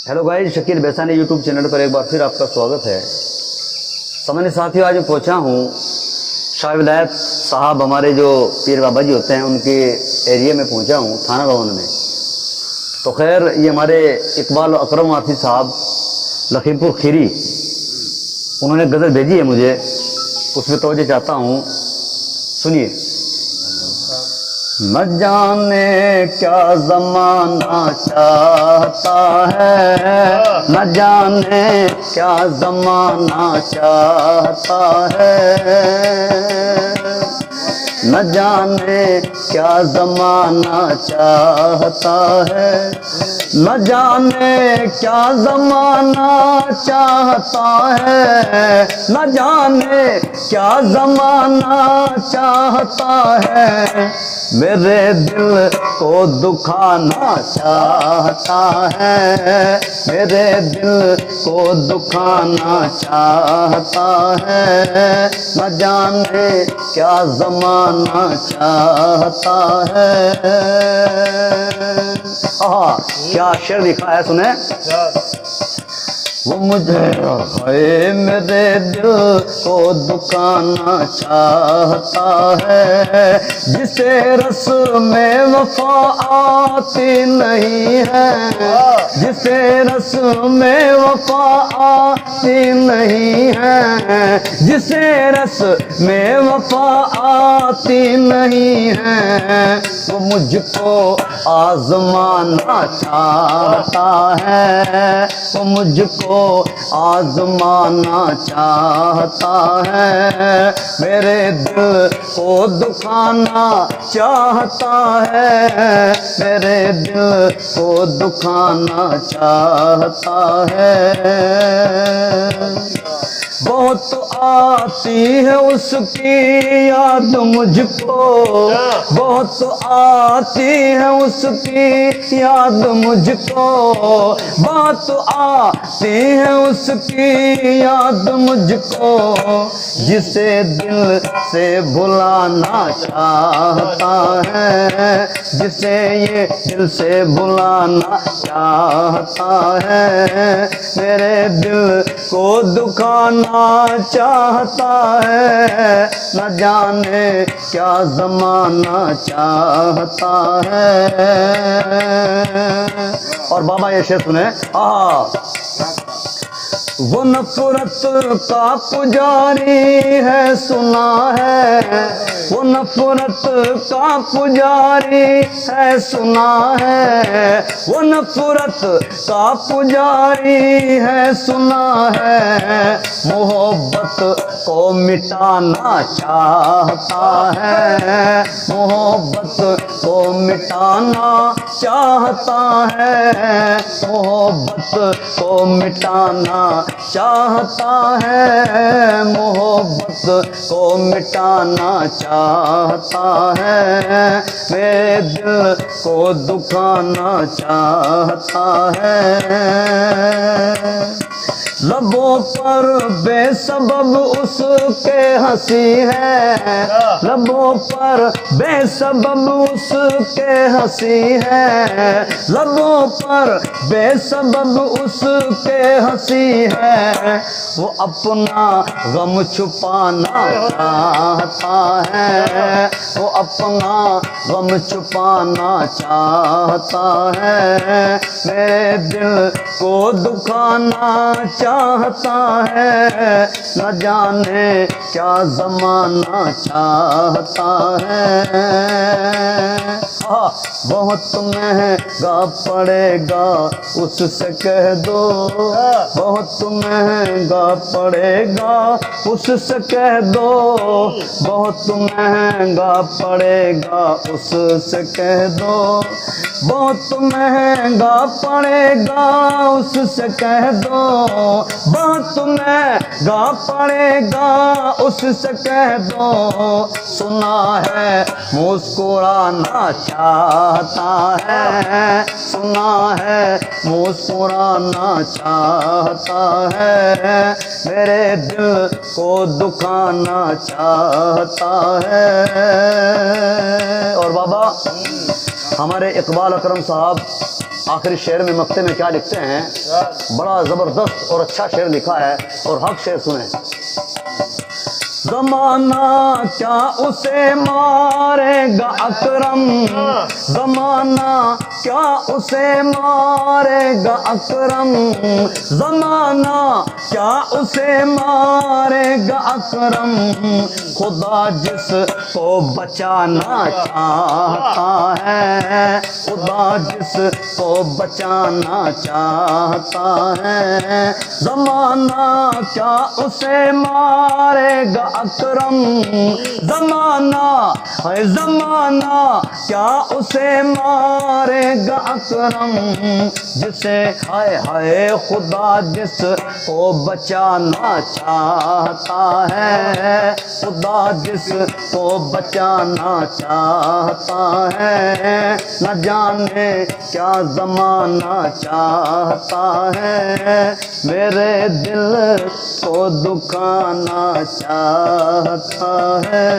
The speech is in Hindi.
Hello guys, Shakeel Baisani YouTube channel पर एक बार फिर आपका स्वागत है। सामान्य साथियों, आज मैं पहुंचा हूं शाह विलायत साहब हमारे जो पीर बाबा जी होते हैं उनके एरिया में पहुंचा हूं, थाना भवन में। तो खैर, ये हमारे इकबाल अकरम आफी साहब लखीमपुर खीरी, उन्होंने गज़ल भेजी है मुझे, उसमें तवज्जो चाहता हूँ, सुनिए। न जाने क्या ज़माना चाहता है, न जाने क्या ज़माना चाहता है, न जाने क्या ज़माना चाहता है, न जाने क्या ज़माना चाहता है, न जाने क्या ज़माना चाहता है, मेरे दिल को दुखाना चाहता है, मेरे दिल को दुखाना चाहता है, न जाने क्या ज़माना चाहता है। क्या शेर लिखा है, सुने। वो मुझे हाय मेरे दिल को दुखाना चाहता है, जिसे रस में वफा आती नहीं है, जिसे रस में वफा आती नहीं है, जिसे रस में वफा आती नहीं है, वो मुझको आजमाना चाहता है, वो मुझको आजमाना चाहता है, मेरे दिल को दुखाना चाहता है, मेरे दिल को दुखाना चाहता है। बहुत आती है उसकी याद मुझको, बहुत आती है उसकी याद मुझको, बहुत आती है उसकी याद मुझको, जिसे दिल से भुलाना चाहता है, जिसे ये दिल से भुलाना चाहता है, मेरे दिल को दुखाना चाहता है, न जाने क्या ज़माना चाहता है। और बाबा ये शेर सुने। वो नफरत का पुजारी है, सुना है, वो नफरत का पुजारी है, सुना है, वो नफरत का पुजारी है, सुना है, मोहब्बत को मिटाना चाहता है, मोहब्बत को मिटाना चाहता है, मोहब्बत को मिटाना चाहता है, मोहब्बत को मिटाना चाहता है, मेरे दिल को दुखाना चाहता है। लबों पर बेसबब उसके हंसी है, लबों पर बेसबब उसके हंसी है, लबों पर बेसबब उसके हंसी है, वो अपना गम छुपाना चाहता है, वो अपना गम छुपाना चाहता है, मेरे दिल को दुखाना चाहता है, न जाने क्या ज़माना चाहता है। बहुत महंगा पड़ेगा उससे कह दो, बहुत महंगा पड़ेगा उससे कह दो, बहुत महंगा पड़ेगा उससे कह दो, बहुत महंगा पड़ेगा उससे कह दो, बहुत महंगा पड़ेगा उससे कह दो, सुना है मुस्कुराना चाहता है, सुना है मुस्कुराना चाहता है, मेरे दिल को दुखाना चाहता है। और बाबा हमारे इकबाल अकरम साहब आखिरी शेर में मक्ते में क्या लिखते हैं, बड़ा जबरदस्त और अच्छा शेर लिखा है और हक शेर सुने। ज़माना क्या उसे मारेगा अकरम, ज़माना क्या उसे मारेगा अकरम, ज़माना क्या उसे मारेगा अकरम, खुदा जिसको बचाना चाहता है, खुदा जिसको बचाना चाहता है, ज़माना क्या उसे मारेगा अकरम, ज़माना है ज़माना क्या उसे मारेगा अकरम, जिसे हाय हाय खुदा जिसको बचाना चाहता है, खुदा जिसको बचाना चाहता है, न जाने क्या ज़माना चाहता है, मेरे दिल को दुखाना चाहता है।